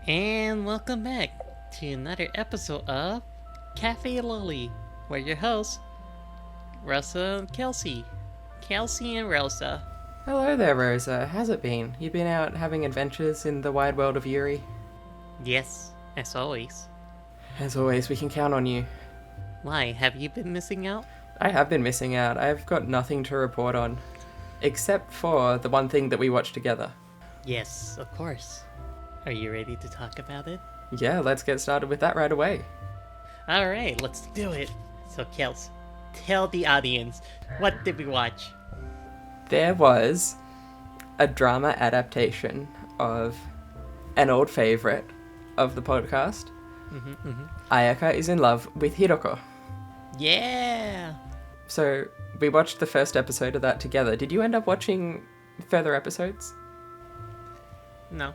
And welcome back to another episode of Cafe Lily. We're your hosts, Rosa and Kelsey. Kelsey and Rosa. Hello there, Rosa. How's it been? You been out having adventures in the wide world of Yuri? Yes, as always. As always, we can count on you. Why, have you been missing out? I have been missing out. I've got nothing to report on. Except for the one thing that we watched together. Yes, of course. Are you ready to talk about it? Yeah, let's get started with that right away. Alright, let's do it. So, Kels, tell the audience, what did we watch? There was a drama adaptation of an old favourite of the podcast. Ayaka is in love with Hiroko. Yeah! So, we watched the first episode of that together. Did you end up watching further episodes? No.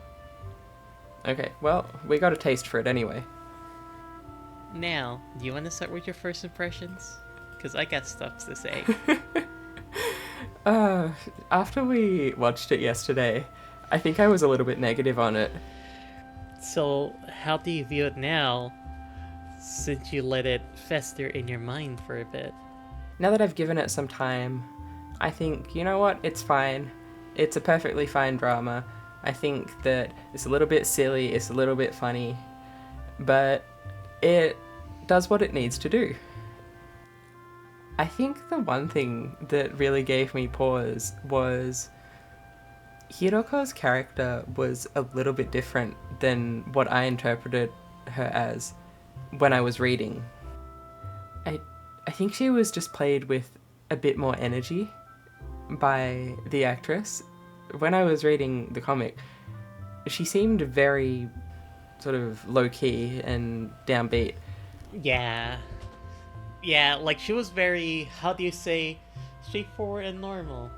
Okay, well, we got a taste for it anyway. Now, do you want to start with your first impressions? Because I got stuff to say. After we watched it yesterday, I think I was a little bit negative on it. So, how do you view it now, since you let it fester in your mind for a bit? Now that I've given it some time, I think, you know what, it's fine. It's a perfectly fine drama. I think that it's a little bit silly, it's a little bit funny, but it does what it needs to do. I think the one thing that really gave me pause was Hiroko's character was a little bit different than what I interpreted her as when I was reading. I think she was just played with a bit more energy by the actress. When I was reading the comic, she seemed very sort of low-key and downbeat. Yeah. Yeah, like she was very, how do you say, straightforward and normal.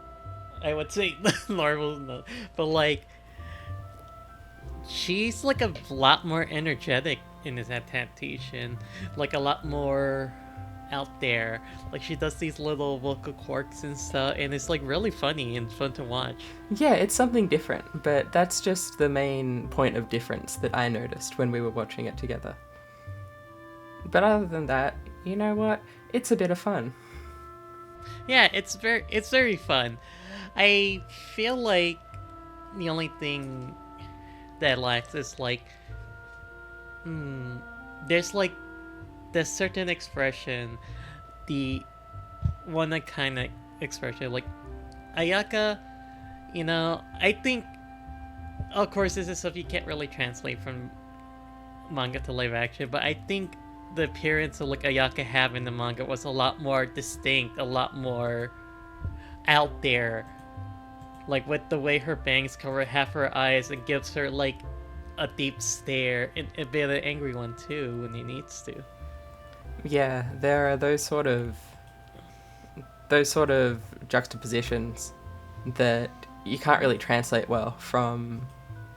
I would say normal, no. But like, she's like a lot more energetic in this adaptation. Like a lot more out there. Like she does these little vocal quirks and stuff, and it's like really funny and fun to watch. Yeah, it's something different, but that's just the main point of difference that I noticed when we were watching it together. But other than that, you know what? It's a bit of fun. Yeah, it's very fun. I feel like the only thing that lacks is like, there's like this certain expression, the one that kind of expression, like Ayaka, you know, I think, of course, this is stuff you can't really translate from manga to live action, but I think the appearance of like Ayaka have in the manga was a lot more distinct, a lot more out there. Like with the way her bangs cover half her eyes and gives her like a deep stare and a bit of an angry one too when he needs to. Yeah, there are those sort of juxtapositions that you can't really translate well from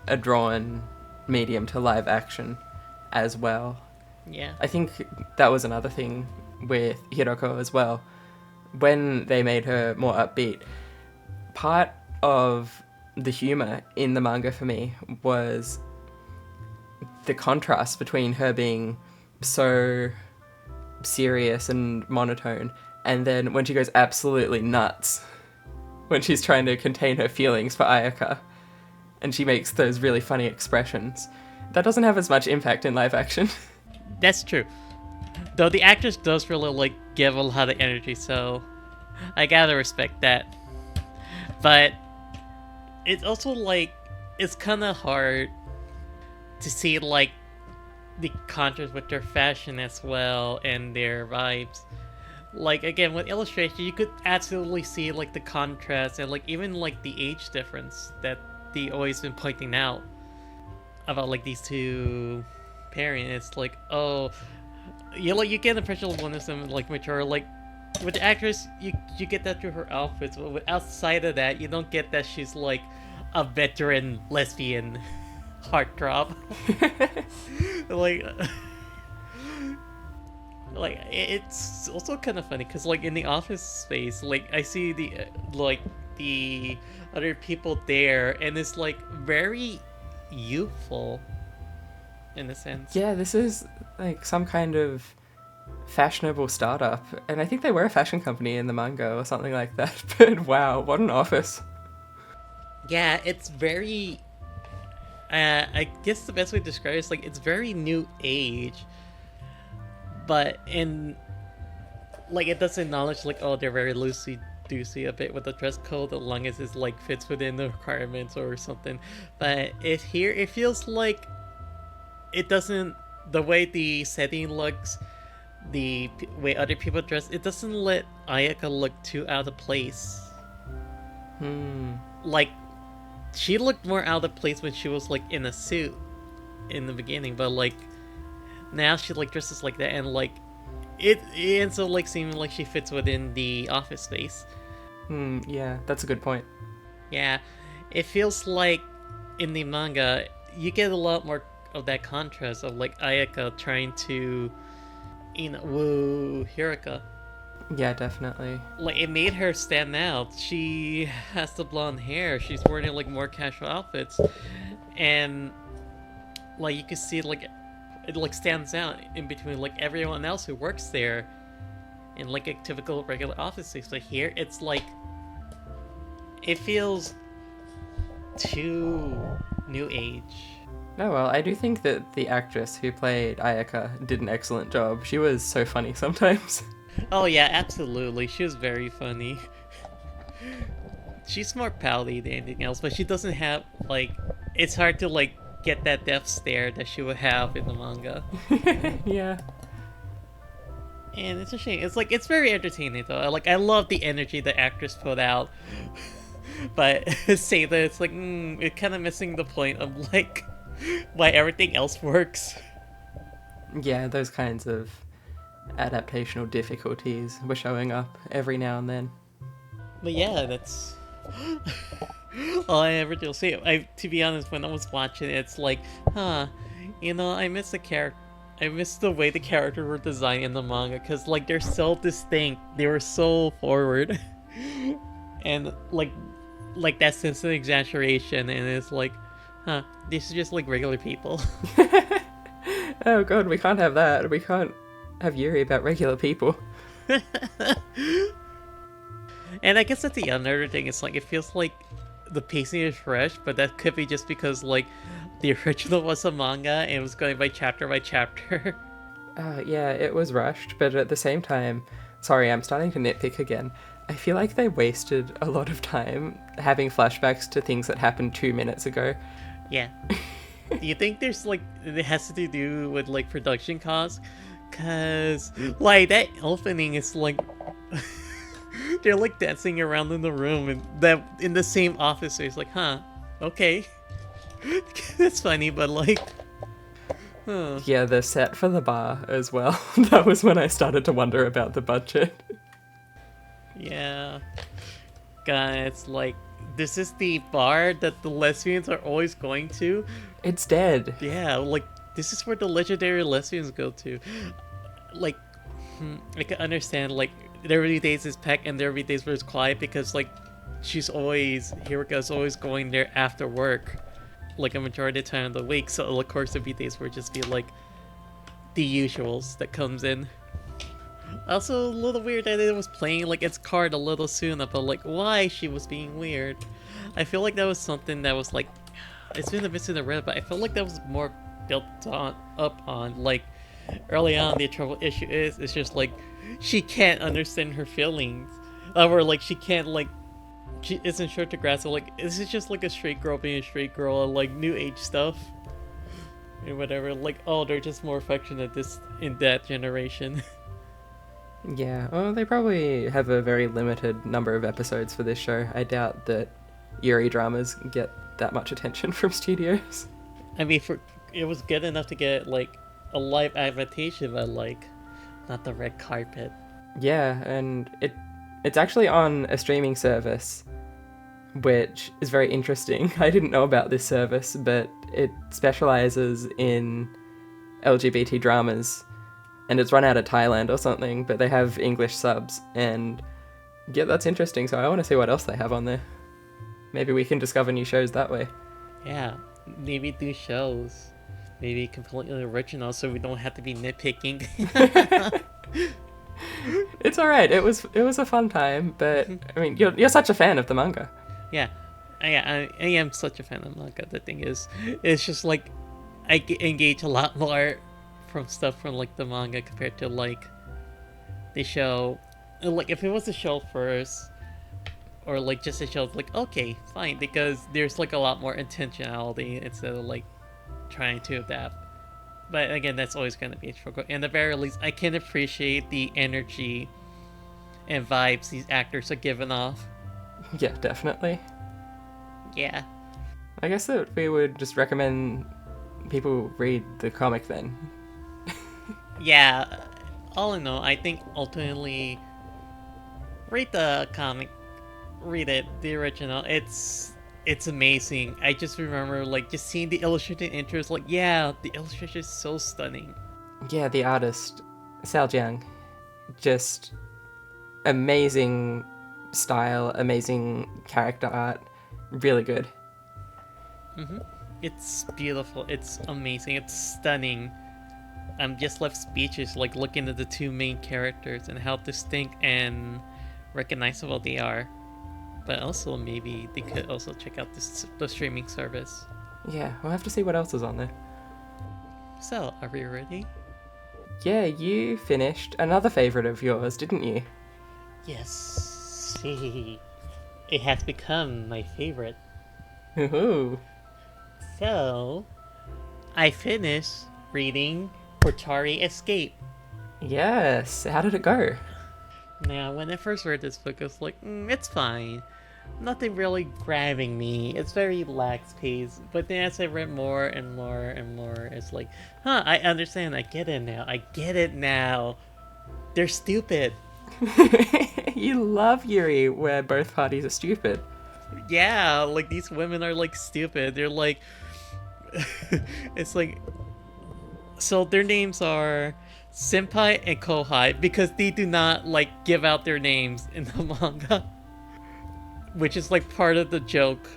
a drawn medium to live action as well. Yeah. I think that was another thing with Hiroko as well. When they made her more upbeat, part of the humor in the manga for me was the contrast between her being so serious and monotone, and then when she goes absolutely nuts when she's trying to contain her feelings for Ayaka, and she makes those really funny expressions. That doesn't have as much impact in live action. That's true. Though the actress does really like give a lot of energy, so I gotta respect that. But it's also like it's kind of hard to see like the contrast with their fashion as well and their vibes. Like again with illustration, you could absolutely see like the contrast and like even like the age difference that they always been pointing out about like these two pairing. It's like, oh, you get the impression of one of them like mature. Like with the actress, you get that through her outfits, but outside of that, you don't get that she's like a veteran lesbian heartthrob. like like it's also kind of funny because like in the office space, like I see the other people there, and it's like very youthful. in a sense. Yeah, this is like some kind of fashionable startup, and I think they were a fashion company in the manga or something like that. But wow, what an office! Yeah, it's very. I guess the best way to describe it is like it's very new age, but in like it does acknowledge like they're very loosey goosey a bit with the dress code as long as it's like fits within the requirements or something. But it feels like it doesn't the way the setting looks, the way other people dress, it doesn't let Ayaka look too out of place. Like she looked more out of place when she was like in a suit in the beginning, but like now she like dresses like that, and like it ends up like seeming like she fits within the office space. Yeah, that's a good point. Yeah, it feels like in the manga you get a lot more of that contrast of like Ayaka trying to, woo HIROKO. Yeah, definitely. Like it made her stand out. She has the blonde hair. She's wearing like more casual outfits, and like you can see like it like stands out in between like everyone else who works there in like a typical regular office space. But here it's like it feels too new age. Oh well, I do think that the actress who played Ayaka did an excellent job. She was so funny sometimes. Oh yeah, absolutely. She was very funny. She's more pouty than anything else, but she doesn't have like it's hard to like get that death stare that she would have in the manga. Yeah. And it's a shame. It's like it's very entertaining though. I love the energy the actress put out. But say that it's like it's kind of missing the point of like why everything else works. Yeah, those kinds of adaptational difficulties were showing up every now and then. But yeah, that's all I ever do. See, to be honest, when I was watching it, it's like, I miss the character. I miss the way the characters were designed in the manga, because like they're so distinct. They were so forward, and like that sense of exaggeration, and it's like, this is just like regular people. Oh god, we can't have that. We can't have Yuri about regular people. And I guess that's the other thing. It's like it feels like the pacing is fresh, but that could be just because like the original was a manga and it was going by chapter by chapter. Yeah, it was rushed, but at the same time, sorry, I'm starting to nitpick again. I feel like they wasted a lot of time having flashbacks to things that happened 2 minutes ago. Yeah. Do you think there's like it has to do with like production costs? Cause like that opening is like they're like dancing around in the room and that in the same office. So it's like, okay, that's funny, but like, Yeah, the set for the bar as well. That was when I started to wonder about the budget. Yeah, God, it's like this is the bar that the lesbians are always going to. It's dead. Yeah, like this is where the legendary lesbians go to. Like, I can understand, like, there will be days it's Peck and there will be days where it's quiet because, like, HIROKO's always going there after work, like, a majority of the time of the week. So, of course, there'll be days where it just be, like, the usuals that comes in. Also, a little weird that it was playing, like, its card a little sooner, but, like, why she was being weird. I feel like that was something that was, like, it's been a bit in the red, but I feel like that was more built up on, like, early on the trouble issue is it's just like she can't understand her feelings, or like she can't like she isn't sure to grasp it. Like this is just like a straight girl being a straight girl, and like new age stuff or whatever. Like they're just more affectionate this in that generation. Yeah, well, they probably have a very limited number of episodes for this show. I doubt that Yuri dramas get that much attention from studios. I mean, it was good enough to get like a live adaptation, but like not the red carpet. Yeah, and it's actually on a streaming service, which is very interesting. I didn't know about this service, but it specializes in LGBT dramas, and it's run out of Thailand or something, but they have English subs, and yeah, that's interesting, so I want to see what else they have on there. Maybe we can discover new shows that way. Yeah, maybe do shows. maybe completely original, so we don't have to be nitpicking. It's all right. It was a fun time, but I mean, you're such a fan of the manga. Yeah, I am such a fan of manga. The thing is, it's just like I engage a lot more from stuff from like the manga compared to like the show. Like if it was a show first, or like just a show, like okay, fine, because there's like a lot more intentionality instead of like trying to adapt. But again, that's always going to be a struggle. And at the very least, I can appreciate the energy and vibes these actors are giving off. Yeah, definitely. Yeah. I guess that we would just recommend people read the comic then. Yeah. All in all, I think ultimately, read the comic, read it, the original. It's amazing. I just remember like just seeing the illustrated intros. Like, yeah, the illustration is so stunning. Yeah, the artist, Sao Jiang, just amazing style, amazing character art, really good. It's beautiful. It's amazing. It's stunning. I'm just left speechless, like looking at the two main characters and how distinct and recognizable they are. But also, maybe they could also check out the streaming service. Yeah, we'll have to see what else is on there. So, are we ready? Yeah, you finished another favorite of yours, didn't you? Yes. It has become my favorite. Ooh. So, I finished reading Futari Escape. Yes, how did it go? Now, when I first read this book, I was like, it's fine. Nothing really grabbing me. It's very lax paced. But then as I read more and more and more, it's like, I understand. I get it now. I get it now. They're stupid. You love Yuri, where both parties are stupid. Yeah, like these women are like stupid. They're like, it's like, so their names are Senpai and Kohai because they do not like give out their names in the manga, which is like part of the joke.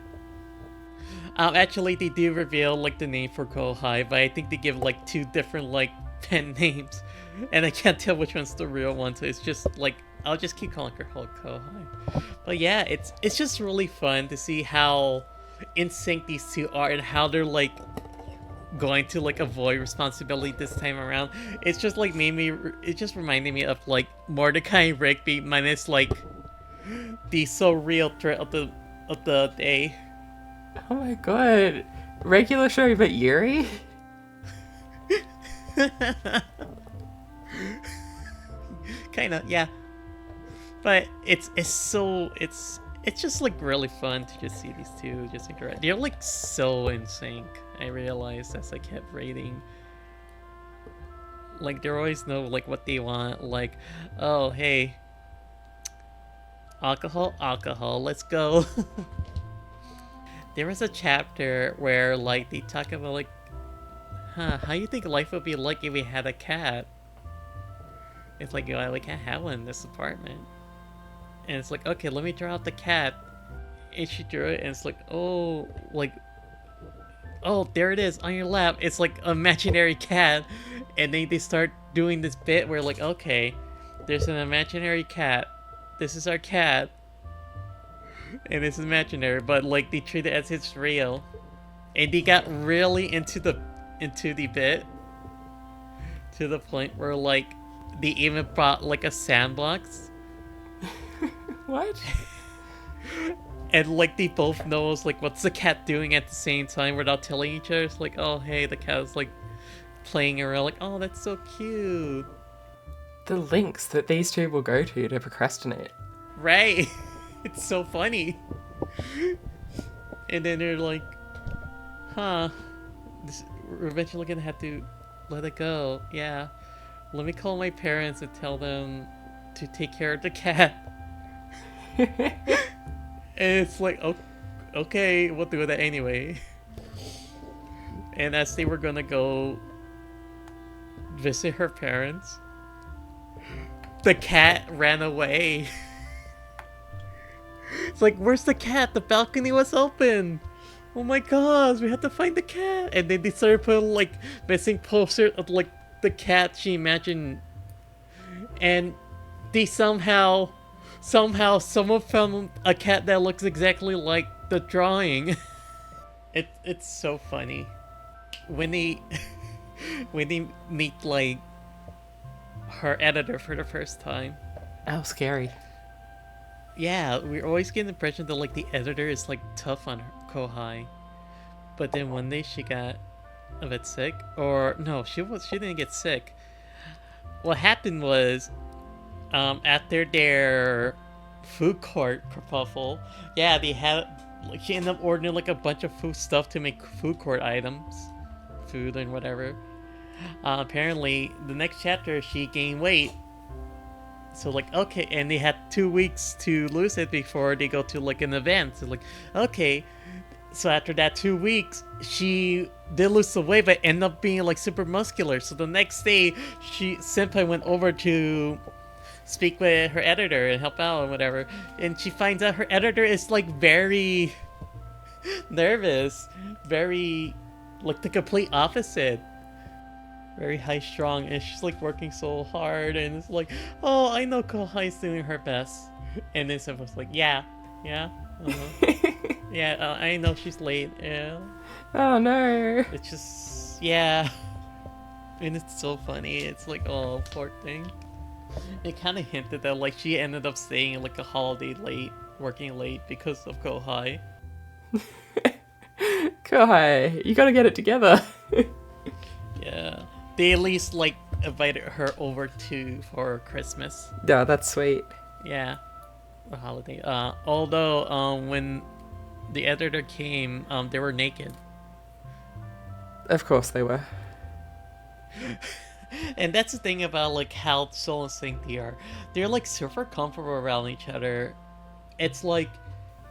Actually, they do reveal like the name for Kohai, but I think they give like two different like pen names, and I can't tell which one's the real one. So it's just like I'll just keep calling her Kohai. But yeah, it's just really fun to see how in sync these two are and how they're like going to like avoid responsibility this time around. It's just like it just reminded me of like Mordecai and Rigby minus like the so real threat of the day. Oh my god. Regular show but Yuri? Kinda, yeah. But it's just like really fun to just see these two just interact. They're like so in sync. I realized as I kept reading. Like they always know like what they want. Like, oh hey, alcohol, let's go. There was a chapter where like they talk about like, how you think life would be like if we had a cat? It's like, oh, we can't have one in this apartment. And it's like, okay, let me draw out the cat. And she drew it, and it's like, oh, there it is on your lap. It's like an imaginary cat. And then they start doing this bit where like, okay, there's an imaginary cat. This is our cat. And it's imaginary, but like they treat it as it's real. And they got really into the bit. To the point where like they even brought like a sandbox. What? And like they both knows like what's the cat doing at the same time without telling each other. It's like, oh hey, the cat is like playing around, like, oh that's so cute. The links that these two will go to procrastinate. Right. It's so funny. And then they're like, we're eventually gonna have to let it go. Yeah. Let me call my parents and tell them to take care of the cat. And it's like, okay, we'll do that anyway. And as they were gonna go visit her parents, the cat ran away. It's like, where's the cat? The balcony was open. oh my gosh, we have to find the cat. And then they started putting like missing posters of like the cat she imagined, and they somehow someone found a cat that looks exactly like the drawing. It's so funny when they when they meet like her editor for the first time. Oh, scary. Yeah, we always get the impression that like the editor is like tough on her, Kohai, but then one day she got a bit sick, or no, she didn't get sick. What happened was, after their food court kerfuffle, yeah, they had like she ended up ordering like a bunch of food stuff to make food court items, food and whatever. Apparently, the next chapter she gained weight. So like, okay, and they had 2 weeks to lose it before they go to like an event. So like, okay, so after that 2 weeks, she did lose the weight, but ended up being like super muscular. So the next day, Senpai went over to speak with her editor and help out and whatever, and she finds out her editor is like very nervous, very like the complete opposite. Very high strung, and she's like working so hard, and it's like, oh, I know Kohai's doing her best, and then someone's like, yeah, yeah, I know she's late, yeah. Oh no. It's just, yeah, and it's so funny. It's like, oh, poor thing. It kind of hinted that like she ended up staying like a holiday late, working late because of Kohai. Kohai, you gotta get it together. Yeah. They at least like invited her over for Christmas. Yeah, that's sweet. Yeah, a holiday. Although when the editor came, they were naked. Of course they were. And that's the thing about like how Soul and Sync they are. They're like super comfortable around each other. It's like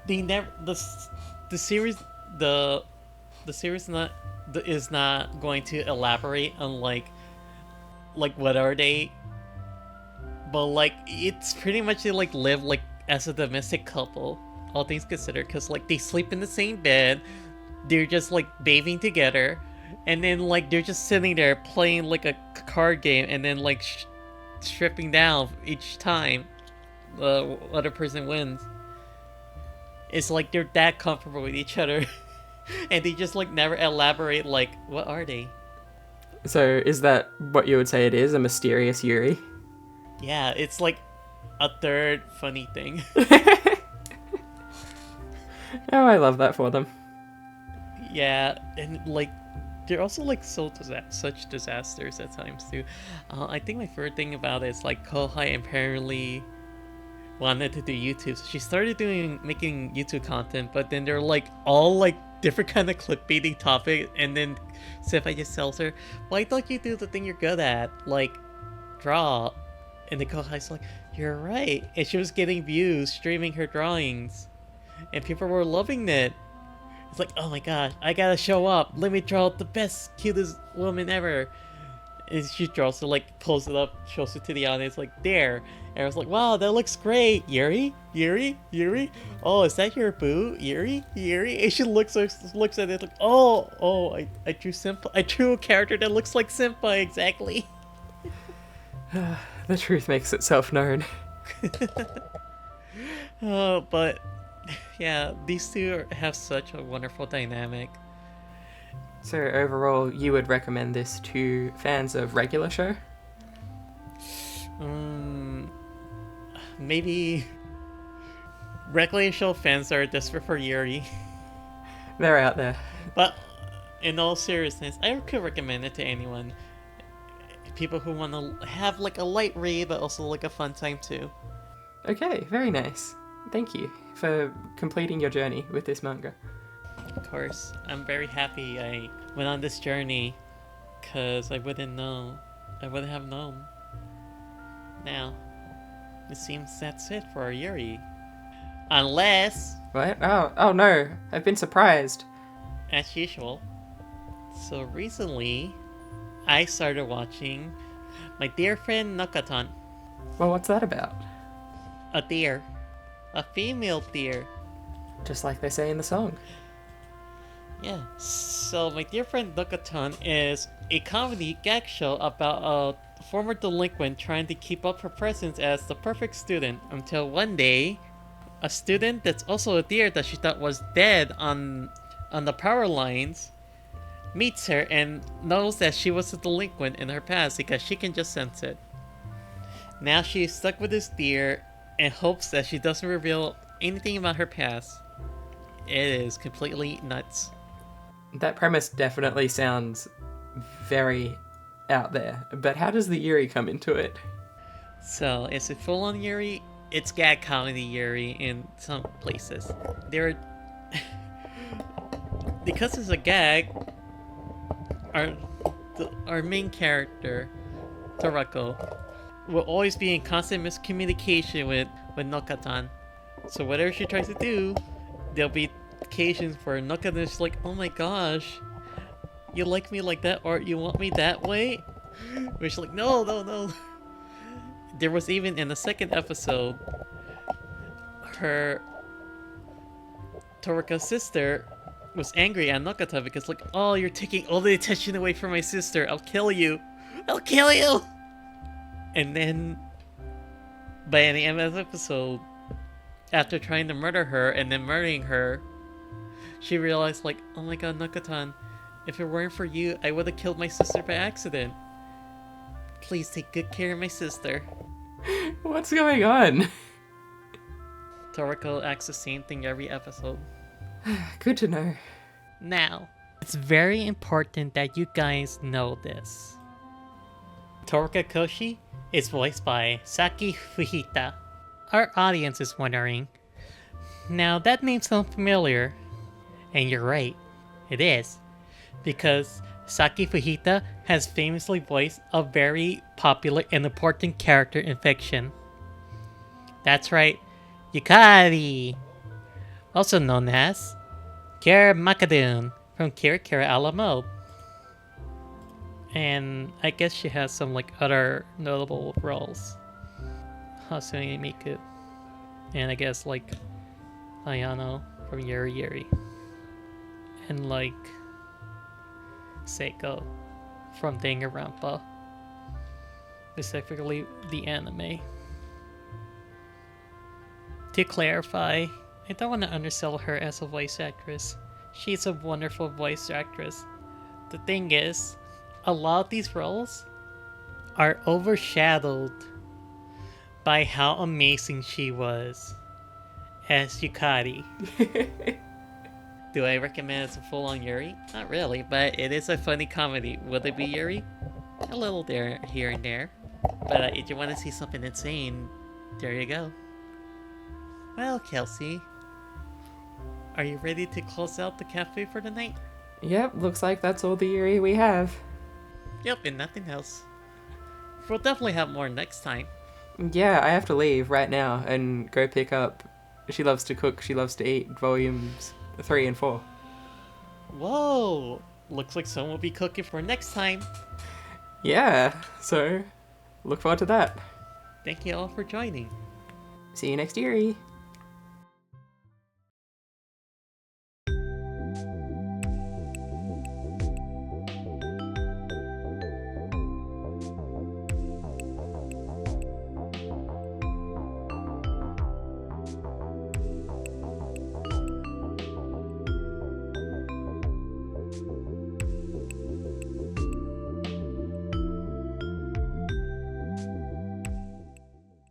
they never the series is not going to elaborate on like what are they, but like it's pretty much they like live like as a domestic couple, all things considered, because like they sleep in the same bed, they're just like bathing together, and then like they're just sitting there playing like a card game, and then like stripping down each time the other person wins. It's like they're that comfortable with each other. And they just like never elaborate like what are they. So is that what you would say it is, a mysterious Yuri? Yeah, it's like a third funny thing. Oh, I love that for them. Yeah, and like they're also like such disasters at times too. I think my favorite thing about it is like Kohai apparently wanted to do YouTube, so she started making YouTube content, but then they're like all like different kind of clickbaity topic, and then Senpai just tells her, why don't you do the thing you're good at, like draw? And the Kohai's like, you're right, and she was getting views streaming her drawings, and people were loving it. It's like, oh my gosh, I gotta show up, let me draw the best cutest woman ever. And she draws it, like pulls it up, shows it to the audience, like there. And I was like, wow, that looks great. Yuri? Oh, is that your boo? Yuri? And she looks at it like, oh, I drew Senpai. I drew a character that looks like Senpai, exactly. The truth makes itself known. But yeah, these two have such a wonderful dynamic. So overall, you would recommend this to fans of regular show? Maybe regular show fans are desperate for Yuri. They're out there. But in all seriousness, I could recommend it to anyone. People who want to have like a light read, but also like a fun time too. Okay, very nice. Thank you for completing your journey with this manga. Of course, I'm very happy I went on this journey, because I wouldn't have known. Now, it seems that's it for our Yuri. Unless... What? Oh no, I've been surprised. As usual. So recently, I started watching my dear friend Nokotan. Well, what's that about? A deer. A female deer. Just like they say in the song. Yeah. So my dear friend Nokotan is a comedy gag show about a former delinquent trying to keep up her presence as the perfect student until one day a student that's also a deer that she thought was dead on the power lines meets her and knows that she was a delinquent in her past because she can just sense it. Now she's stuck with this deer and hopes that she doesn't reveal anything about her past. It is completely nuts. That premise definitely sounds very out there, but how does the Yuri come into it? So, is it full on Yuri? It's gag comedy Yuri in some places. There are. Because it's a gag, our main character, Torako, will always be in constant miscommunication with Nokotan. So, whatever she tries to do, there'll be occasions where Nokotan is like, oh my gosh, you like me like that or you want me that way? Where she's like, no, no, no. There was even in the second episode, her Toriko's sister was angry at Nokotan because like, oh, you're taking all the attention away from my sister. I'll kill you. I'll kill you. And then by the end of the episode, after trying to murder her and then murdering her, she realized like, oh my god, Nokotan, if it weren't for you, I would have killed my sister by accident. Please take good care of my sister. What's going on? Toriko acts the same thing every episode. Good to know. Now, it's very important that you guys know this. Toriko Koshi is voiced by Saki Fujita. Our audience is wondering, now that name sounds familiar. And you're right, it is. Because Saki Fujita has famously voiced a very popular and important character in fiction. That's right, Yukari! Also known as Kira Makadun from Kira Kira a la Mode. And I guess she has some like other notable roles. Hatsune Miku. And I guess like Ayano from Yuri Yuri. And like Seiko from Danganronpa, specifically the anime. To clarify, I don't want to undersell her as a voice actress. She's a wonderful voice actress. The thing is, a lot of these roles are overshadowed by how amazing she was as Yukari. Do I recommend it as a full-on Yuri? Not really, but it is a funny comedy. Will it be Yuri? A little there, here and there. But if you want to see something insane, there you go. Well, Kelsey, are you ready to close out the cafe for the night? Yep, looks like that's all the Yuri we have. Yep, and nothing else. We'll definitely have more next time. Yeah, I have to leave right now and go pick up She Loves to Cook, She Loves to Eat, volumes 3 and 4. Whoa! Looks like someone will be cooking for next time. Yeah, so look forward to that. Thank you all for joining. See you next Yuri.